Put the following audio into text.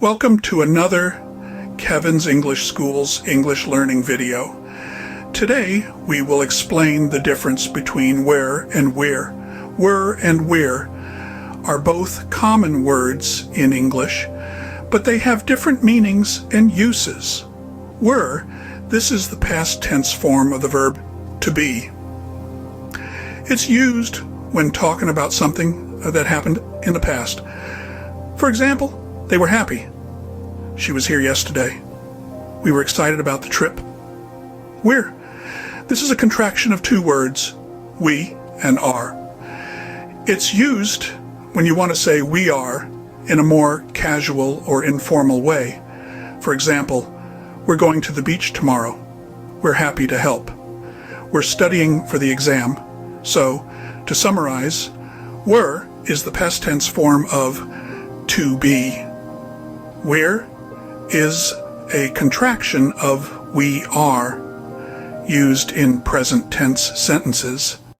Welcome to another Kevin's English School's English Learning video. Today we will explain the difference between where and we're. Were and we're are both common words in English, but they have different meanings and uses. Were, this is the past tense form of the verb to be. It's used when talking about something that happened in the past. For example, they were happy. She was here yesterday. We were excited about the trip. We're. This is a contraction of two words, we and are. It's used when you want to say we are in a more casual or informal way. For example, we're going to the beach tomorrow. We're happy to help. We're studying for the exam. So, to summarize, were is the past tense form of to be. Where is a contraction of we are, used in present tense sentences.